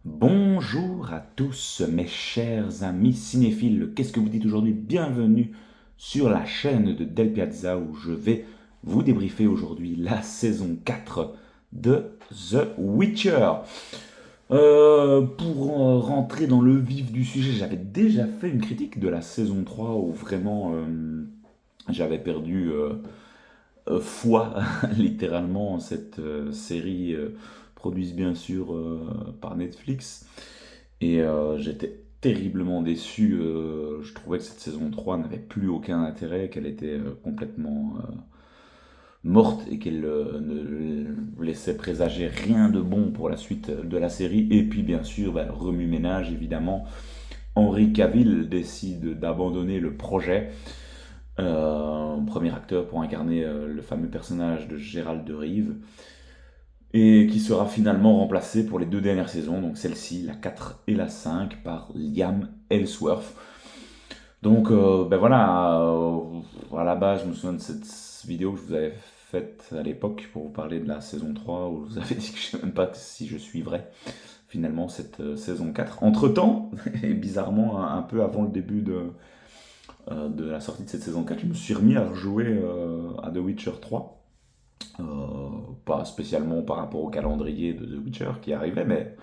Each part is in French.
Bonjour à tous mes chers amis cinéphiles, qu'est-ce que vous dites aujourd'hui? Bienvenue sur la chaîne de Del Piazza où je vais vous débriefer aujourd'hui la saison 4 de The Witcher. Pour rentrer dans le vif du sujet, j'avais déjà fait une critique de la saison 3 où vraiment j'avais perdu foi littéralement en cette série produite bien sûr par Netflix. Et j'étais terriblement déçu. Je trouvais que cette saison 3 n'avait plus aucun intérêt, qu'elle était complètement morte et qu'elle ne laissait présager rien de bon pour la suite de la série. Et puis bien sûr, bah, remue-ménage évidemment. Henry Cavill décide d'abandonner le projet. Premier acteur pour incarner le fameux personnage de Gérald de Rive et qui sera finalement remplacé pour les deux dernières saisons, donc celle-ci, la 4 et la 5, par Liam Ellsworth. Donc ben voilà, à la base, je me souviens de cette vidéo que je vous avais faite à l'époque pour vous parler de la saison 3, où je vous avais dit que je ne sais même pas si je suivrais finalement cette saison 4. Entre-temps, et bizarrement un peu avant le début de la sortie de cette saison 4, je me suis remis à rejouer à The Witcher 3. Euh, Pas spécialement par rapport au calendrier de The Witcher qui arrivait, mais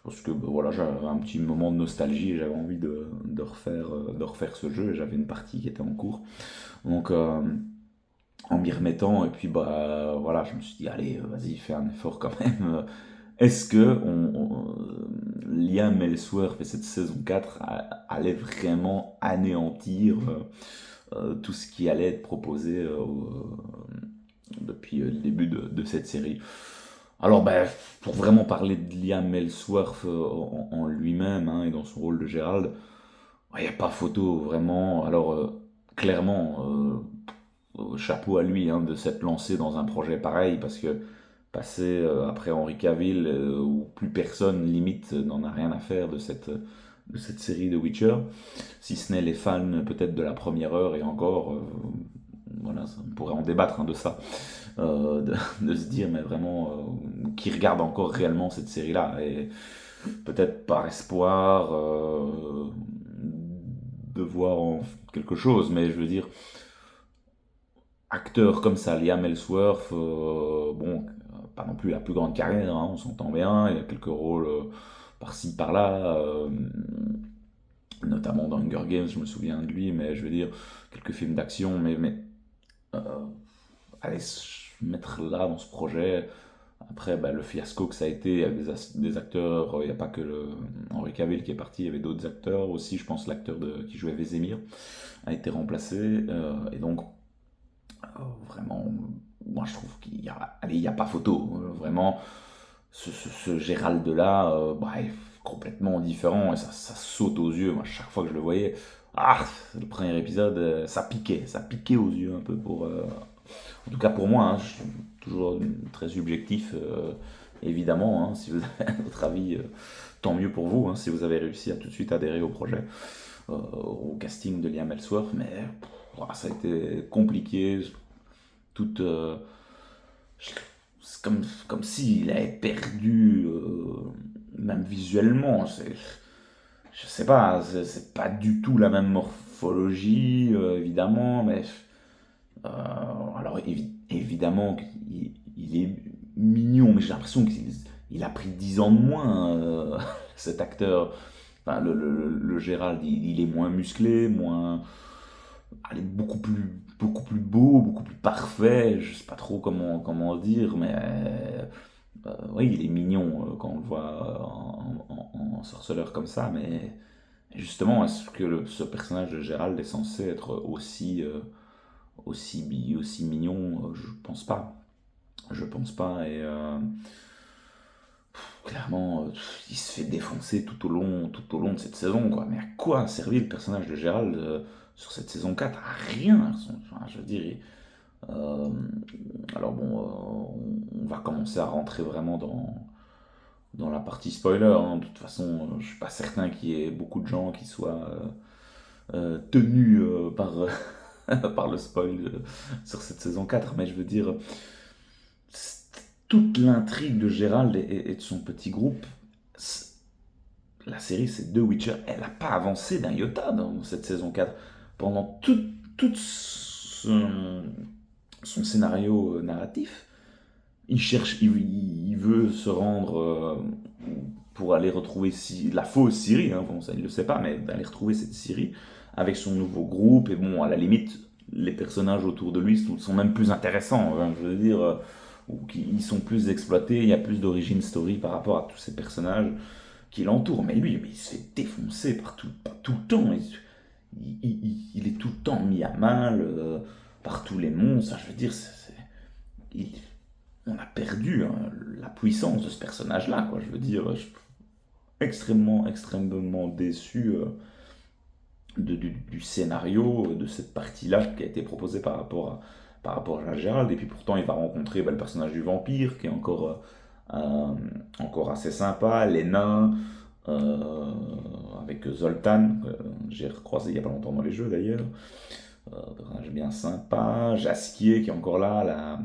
parce que voilà, j'avais un petit moment de nostalgie et j'avais envie de refaire ce jeu et j'avais une partie qui était en cours. Donc en m'y remettant, et puis bah voilà, je me suis dit, allez, vas-y, fais un effort quand même. Est-ce que Liam Ellsworth et cette saison 4 allait vraiment anéantir tout ce qui allait être proposé depuis le début de cette série? Alors, ben, pour vraiment parler de Liam Ellsworth en lui-même hein, et dans son rôle de Gérald, il n'y a pas photo, vraiment. Alors, clairement, chapeau à lui hein, de s'être lancé dans un projet pareil, parce que passer après Henry Cavill, où plus personne, limite, n'en a rien à faire de cette série de Witcher, si ce n'est les fans peut-être de la première heure, et encore, voilà, on pourrait en débattre hein, de ça de se dire, mais vraiment, qui regarde encore réellement cette série-là et peut-être par espoir de voir en quelque chose, mais je veux dire, acteur comme ça, Liam Ellsworth, bon, pas non plus la plus grande carrière, hein, on s'entend bien, il a quelques rôles par-ci, par-là, notamment dans Hunger Games, je me souviens de lui, mais je veux dire, quelques films d'action, mais euh, allez se mettre là dans ce projet. Après, bah, le fiasco que ça a été, il y a des acteurs, il n'y a pas que Henri Cavill qui est parti, il y avait d'autres acteurs aussi. Je pense l'acteur qui jouait Vesemir a été remplacé. Et donc, vraiment, moi je trouve qu'il y a, allez, il y a pas photo. Vraiment, ce Gérald-là, bah, est complètement différent et ça saute aux yeux. Moi, chaque fois que je le voyais, ah, le premier épisode, ça piquait aux yeux un peu en tout cas pour moi, hein, je suis toujours très subjectif, évidemment. Hein, si vous avez un autre avis, tant mieux pour vous, hein, si vous avez réussi à tout de suite adhérer au projet, au casting de Liam Ellsworth. Mais voilà, ça a été compliqué. Tout, c'est comme s'il avait perdu, même visuellement. Je sais pas, c'est pas du tout la même morphologie, évidemment, mais alors évidemment il est mignon, mais j'ai l'impression qu'il a pris 10 ans de moins, cet acteur. Enfin, le Gérald, il est moins musclé, moins, allez, beaucoup plus beau, beaucoup plus parfait. Je sais pas trop comment dire, mais oui, il est mignon quand on le voit en sorceleur comme ça. Mais justement, est-ce que ce personnage de Gérald est censé être aussi mignon, je pense pas. Je pense pas. Et clairement, il se fait défoncer tout au long de cette saison, quoi. Mais à quoi a servi le personnage de Gérald sur cette saison 4? À rien. Enfin, je veux dire. euh, alors bon, on va commencer à rentrer vraiment dans la partie spoiler, hein. De toute façon, je suis pas certain qu'il y ait beaucoup de gens qui soient tenus par le spoil sur cette saison 4. Mais je veux dire, toute l'intrigue de Gérald et de son petit groupe, la série, c'est The Witcher, elle n'a pas avancé d'un iota dans cette saison 4. Pendant tout son scénario narratif, il veut se rendre pour aller retrouver la fausse Ciri, hein, bon, ça il ne le sait pas, mais d'aller retrouver cette Ciri avec son nouveau groupe, et bon, à la limite, les personnages autour de lui sont même plus intéressants, hein, je veux dire, ou ils sont plus exploités, il y a plus d'origine story par rapport à tous ces personnages qui l'entourent, mais lui, il se fait défoncer par tout le temps, il est tout le temps mis à mal par tous les monstres, enfin, je veux dire, il- on a perdu hein, la puissance de ce personnage-là, quoi. Je veux dire, je suis extrêmement déçu du scénario, de cette partie-là qui a été proposée par rapport à Gérald. Et puis pourtant, il va rencontrer le personnage du vampire, qui est encore assez sympa, les nains, avec Zoltan, j'ai recroisé il n'y a pas longtemps dans les jeux d'ailleurs. Personnage bien sympa. Jaskier qui est encore là,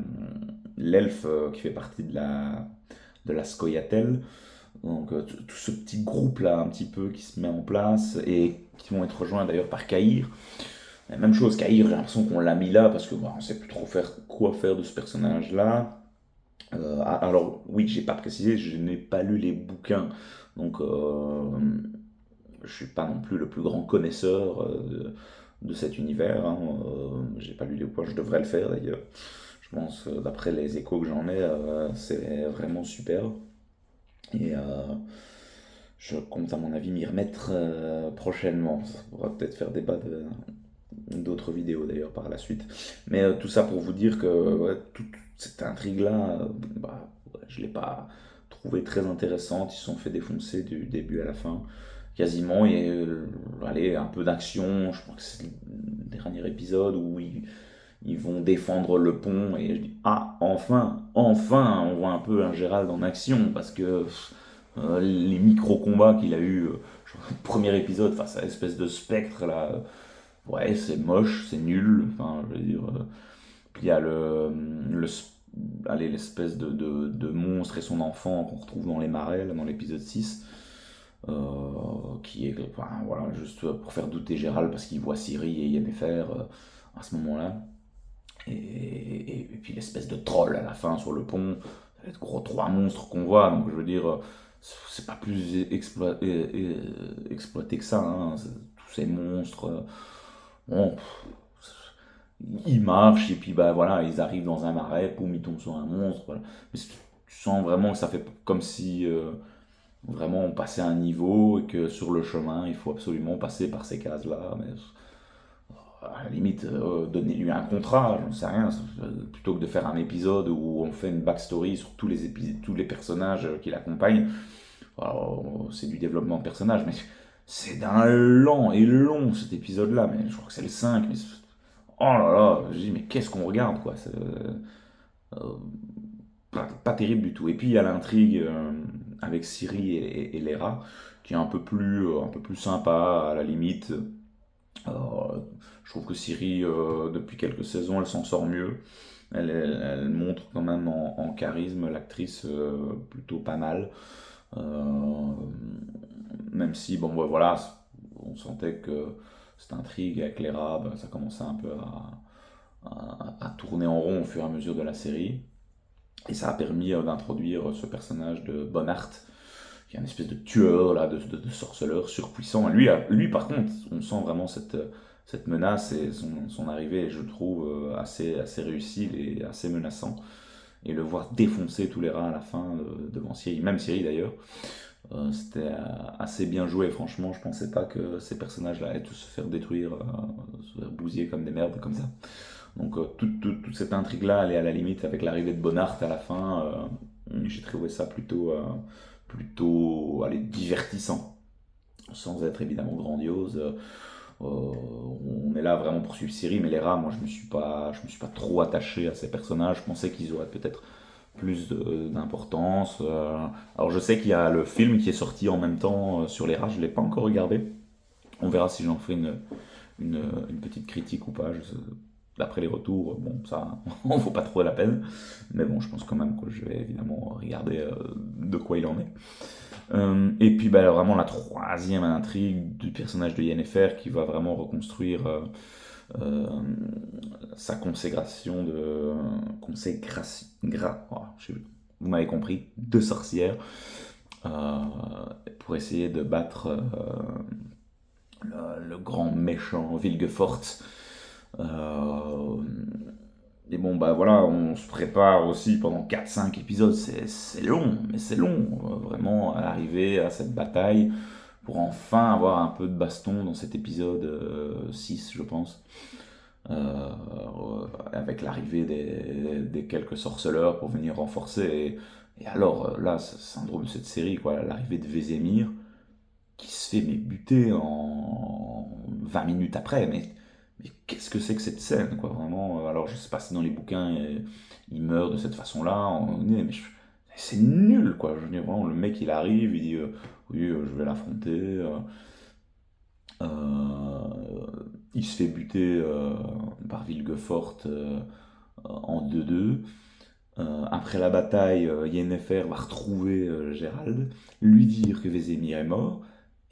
l'elfe qui fait partie de la Scoia'tael. Donc tout ce petit groupe là un petit peu qui se met en place et qui vont être rejoints d'ailleurs par Caïr. La même chose, Caïr, j'ai l'impression qu'on l'a mis là parce que on sait plus trop quoi faire de ce personnage là. Alors oui, j'ai pas précisé, je n'ai pas lu les bouquins, donc je suis pas non plus le plus grand connaisseur de cet univers. Hein. J'ai pas lu les bouquins, je devrais le faire d'ailleurs. Je pense, d'après les échos que j'en ai, c'est vraiment super. Et je compte à mon avis m'y remettre prochainement. Ça pourra peut-être faire débat d'autres vidéos d'ailleurs par la suite. Mais tout ça pour vous dire que ouais, toute cette intrigue-là, bah, ouais, je ne l'ai pas trouvée très intéressante. Ils se sont fait défoncer du début à la fin, quasiment. Et allez, un peu d'action. Je crois que c'est le dernier épisode où ils vont défendre le pont. Et je dis, ah, enfin, on voit un peu un Gérald en action. Parce que les micro-combats qu'il a eu, le premier épisode face à l'espèce de spectre là. Ouais, c'est moche, c'est nul. Enfin, je veux dire. Puis il y a allez, l'espèce de monstre et son enfant qu'on retrouve dans les marais, là, dans l'épisode 6. Qui est, enfin, voilà, juste pour faire douter Gérald parce qu'il voit Ciri et Yennefer à ce moment-là. Et puis l'espèce de troll à la fin sur le pont. Les gros trois monstres qu'on voit. Donc je veux dire, c'est pas plus exploité que ça. Hein. Tous ces monstres. Bon, ils marchent et puis bah voilà, ils arrivent dans un marais, poum, ils tombent sur un monstre. Voilà. Mais tu sens vraiment que ça fait comme si vraiment on passait un niveau et que sur le chemin il faut absolument passer par ces cases-là. Mais à la limite, donnez-lui un contrat, j'en sais rien, plutôt que de faire un épisode où on fait une backstory sur tous les personnages qui l'accompagnent. Alors, c'est du développement de personnages, mais c'est d'un lent et long cet épisode-là. Mais je crois que c'est le 5. Mais oh là là, je dis, mais qu'est-ce qu'on regarde, quoi. C'est pas terrible du tout. Et puis il y a l'intrigue avec Ciri et Lera, qui est un peu plus sympa, à la limite. Je trouve que Ciri, depuis quelques saisons, elle s'en sort mieux. Elle montre quand même en charisme l'actrice plutôt pas mal. Euh, Même si, bon, ouais, voilà, on sentait que cette intrigue avec les rats, ben, ça commençait un peu à tourner en rond au fur et à mesure de la série. Et ça a permis d'introduire ce personnage de Bonnart, qui est une espèce de tueur, là, de sorceleur surpuissant. Et lui, par contre, on sent vraiment cette menace et son arrivée, je trouve, assez réussie et assez menaçant. Et le voir défoncer tous les rats à la fin devant Ciri, même Ciri d'ailleurs, c'était assez bien joué, franchement. Je pensais pas que ces personnages-là allaient tous se faire détruire, se faire bousiller comme des merdes, comme ça. Donc toute cette intrigue-là, elle est à la limite avec l'arrivée de Bonnard à la fin. J'ai trouvé ça plutôt allez, divertissant, sans être évidemment grandiose. On est là vraiment pour suivre Ciri, mais les rats, moi je me suis pas trop attaché à ces personnages. Je pensais qu'ils auraient peut-être plus d'importance. Alors je sais qu'il y a le film qui est sorti en même temps sur les rats, je l'ai pas encore regardé. On verra si j'en fais une petite critique ou pas. D'après les retours, bon, ça en vaut pas trop la peine. Mais bon, je pense quand même que je vais évidemment regarder de quoi il en est. Et puis bah, vraiment la troisième intrigue du personnage de Yennefer qui va vraiment reconstruire euh, sa vous m'avez compris, de sorcière euh, pour essayer de battre le grand méchant Vilgefort. Euh, et bon, bah voilà, on se prépare aussi pendant 4-5 épisodes, c'est long, mais c'est long, vraiment, à l'arrivée à cette bataille, pour enfin avoir un peu de baston dans cet épisode 6, je pense, avec l'arrivée des quelques sorceleurs pour venir renforcer. Et alors, là, c'est le syndrome de cette série, quoi, l'arrivée de Vézémir, qui se fait mais buter en 20 minutes après. Mais qu'est-ce que c'est que cette scène, quoi, vraiment. Alors, je sais pas si dans les bouquins, il meurt de cette façon-là, mais c'est nul, quoi. Je veux dire, vraiment, le mec, il arrive, il dit oui, je vais l'affronter. Il se fait buter par Vilgefort en 2-2. Après la bataille, Yennefer va retrouver Gérald, lui dire que Vézémir est mort,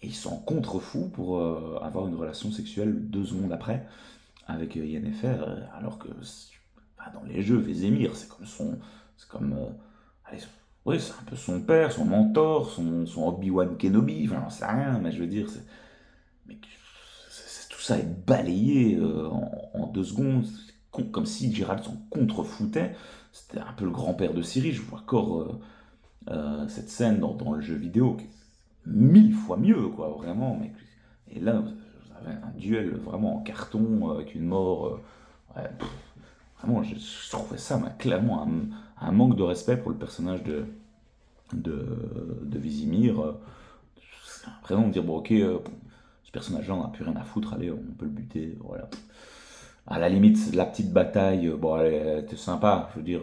et il s'en contrefou pour avoir une relation sexuelle 2 secondes après avec Yennefer, alors que bah, dans les jeux, Vézémir, c'est comme, allez, oui, c'est un peu son père, son mentor, son Obi-Wan Kenobi, enfin, j'en sais rien, mais je veux dire, mais tout ça est balayé en 2 secondes, comme si Gérald s'en contrefoutait. C'était un peu le grand-père de Ciri. Je vois encore cette scène dans le jeu vidéo qui est 1000 fois mieux, quoi, vraiment. Et là, vous avez un duel vraiment en carton avec une mort. Ouais, vraiment, je trouvais ça clairement un manque de respect pour le personnage de Vizimir. C'est l'impression de dire, bon, ok, ce personnage-là, on n'a plus rien à foutre, allez, on peut le buter, voilà. À la limite, la petite bataille, bon, elle était sympa. Je veux dire,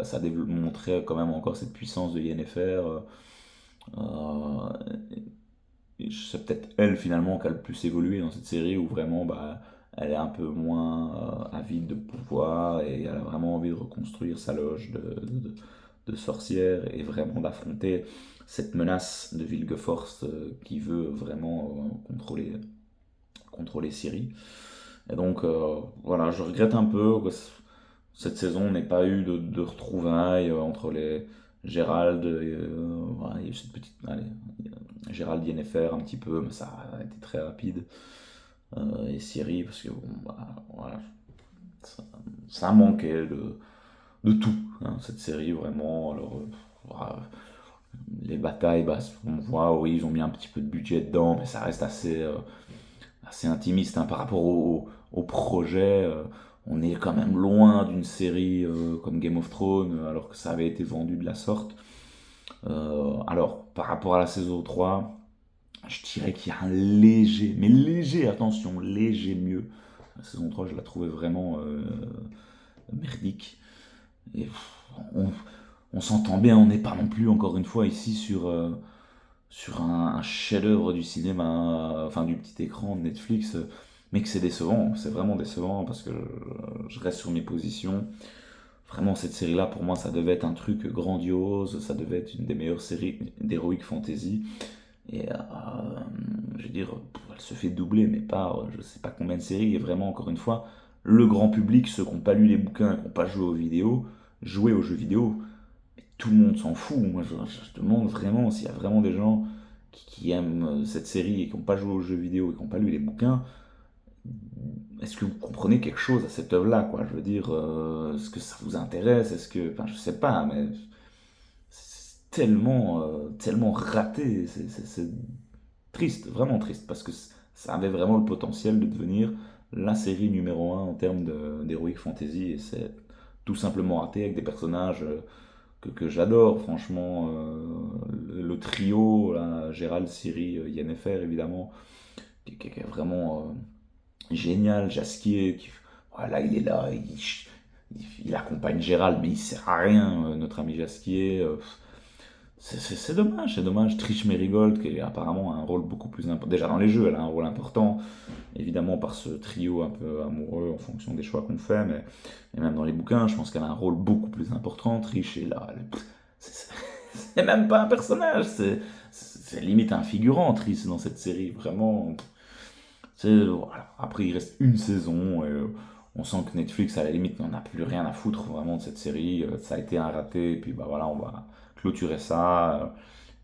ça montrait quand même encore cette puissance de Yennefer. Euh, et c'est peut-être elle finalement qui a le plus évolué dans cette série où vraiment bah, elle est un peu moins avide de pouvoir et elle a vraiment envie de reconstruire sa loge de sorcière et vraiment d'affronter cette menace de Vilgefortz qui veut vraiment contrôler Ciri. Et donc, voilà, je regrette un peu que cette saison n'ait pas eu de retrouvailles entre les Gérald, voilà, il y a eu cette petite, allez, Gérald Yennefer un petit peu, mais ça a été très rapide. Et Ciri, parce que bon, bah, voilà, ça manquait de tout, hein, cette série vraiment. Alors, voilà, les batailles, bah, on voit, oui, ils ont mis un petit peu de budget dedans, mais ça reste assez intimiste hein, par rapport au projet. On est quand même loin d'une série comme Game of Thrones, alors que ça avait été vendu de la sorte. Alors, par rapport à la saison 3, je dirais qu'il y a un léger, mais léger, attention, léger mieux. La saison 3, je la trouvais vraiment merdique. Et on s'entend bien, on n'est pas non plus, encore une fois, ici sur un chef-d'œuvre du cinéma, enfin du petit écran de Netflix, mais que c'est décevant, c'est vraiment décevant parce que je reste sur mes positions. Vraiment, cette série-là, pour moi, ça devait être un truc grandiose, ça devait être une des meilleures séries d'Heroic Fantasy. Et je veux dire, elle se fait doubler, mais par je sais pas combien de séries. Et vraiment, encore une fois, le grand public, ceux qui n'ont pas lu les bouquins et qui n'ont pas joué aux vidéos, jouer aux jeux vidéo, tout le monde s'en fout. Moi, je demande vraiment s'il y a vraiment des gens qui aiment cette série et qui n'ont pas joué aux jeux vidéo et qui n'ont pas lu les bouquins. Est-ce que vous comprenez quelque chose à cette œuvre-là, quoi? Je veux dire, est-ce que ça vous intéresse? Est-ce que, enfin, je sais pas, mais c'est tellement raté. C'est triste, vraiment triste, parce que ça avait vraiment le potentiel de devenir la série numéro un en termes d'Heroic Fantasy, et c'est tout simplement raté avec des personnages que j'adore, franchement. Le trio, là, Gérald, Ciri, Yennefer, évidemment, qui est vraiment génial. Jasquier, voilà, il est là, il accompagne Gérald, mais il sert à rien, notre ami Jasquier. C'est dommage, c'est dommage. Trish Merigold, qui apparemment a un rôle beaucoup plus important. Déjà dans les jeux, elle a un rôle important, évidemment par ce trio un peu amoureux en fonction des choix qu'on fait, mais même dans les bouquins, je pense qu'elle a un rôle beaucoup plus important. Trish est là, c'est même pas un personnage, c'est limite un figurant triste dans cette série, vraiment. Voilà. Après, il reste une saison, et on sent que Netflix, à la limite, n'en a plus rien à foutre vraiment de cette série. Ça a été un raté, et puis bah voilà, on va clôturer ça,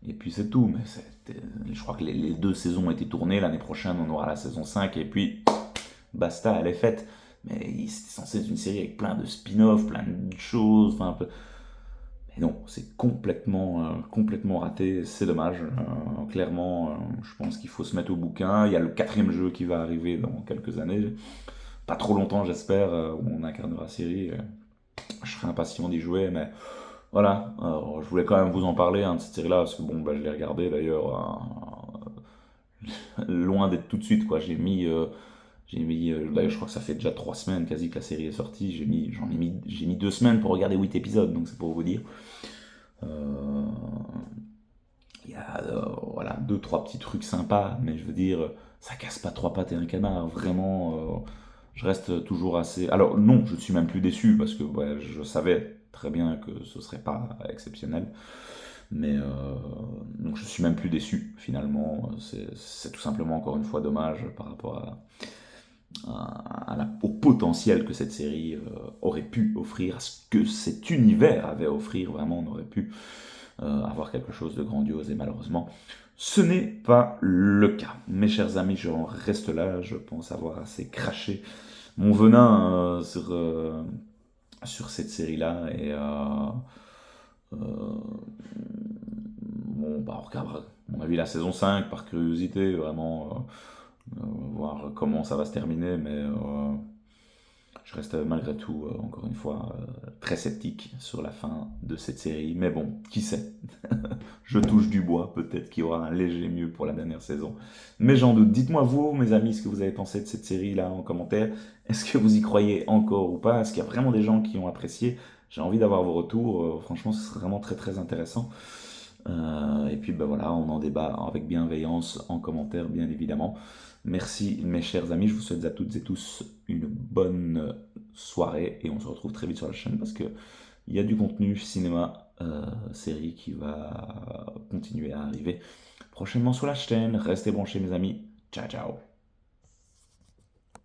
et puis c'est tout. Mais je crois que les deux saisons ont été tournées, l'année prochaine, on aura la saison 5 et puis basta, elle est faite. Mais c'était censé être une série avec plein de spin-off, plein de choses, enfin, mais non, c'est complètement raté, c'est dommage. Clairement, je pense qu'il faut se mettre au bouquin. Il y a le quatrième jeu qui va arriver dans quelques années. Pas trop longtemps, j'espère, où on incarnera Siri. Je serai impatient d'y jouer, mais voilà. Alors, je voulais quand même vous en parler, hein, de cette série-là, parce que bon, bah, je l'ai regardée d'ailleurs, loin d'être tout de suite, quoi. D'ailleurs, je crois que ça fait déjà 3 semaines quasi que la série est sortie. J'ai mis 2 semaines pour regarder 8 épisodes, donc c'est pour vous dire. Euh, Il y a voilà, deux, trois petits trucs sympas, mais je veux dire, ça casse pas trois pattes et un canard. Vraiment, je reste toujours assez. Alors, non, je ne suis même plus déçu parce que ouais, je savais très bien que ce serait pas exceptionnel. Mais donc, je suis même plus déçu finalement. C'est tout simplement encore une fois dommage par rapport au potentiel que cette série aurait pu offrir, à ce que cet univers avait à offrir. Vraiment, on aurait pu avoir quelque chose de grandiose et malheureusement, ce n'est pas le cas. Mes chers amis, je reste là, je pense avoir assez craché mon venin sur cette série-là et bon, bah, on regardera, à mon avis, la saison 5 par curiosité, vraiment voir comment ça va se terminer, mais je reste malgré tout, encore une fois, très sceptique sur la fin de cette série. Mais bon, qui sait? Je touche du bois, peut-être qu'il y aura un léger mieux pour la dernière saison. Mais j'en doute. Dites-moi vous, mes amis, ce que vous avez pensé de cette série-là en commentaire. Est-ce que vous y croyez encore ou pas? Est-ce qu'il y a vraiment des gens qui ont apprécié? J'ai envie d'avoir vos retours. Franchement, ce serait vraiment très très intéressant. Et puis ben voilà, on en débat avec bienveillance en commentaire, bien évidemment. Merci mes chers amis, je vous souhaite à toutes et tous une bonne soirée et on se retrouve très vite sur la chaîne parce que il y a du contenu cinéma, série qui va continuer à arriver prochainement sur la chaîne. Restez branchés mes amis, ciao ciao.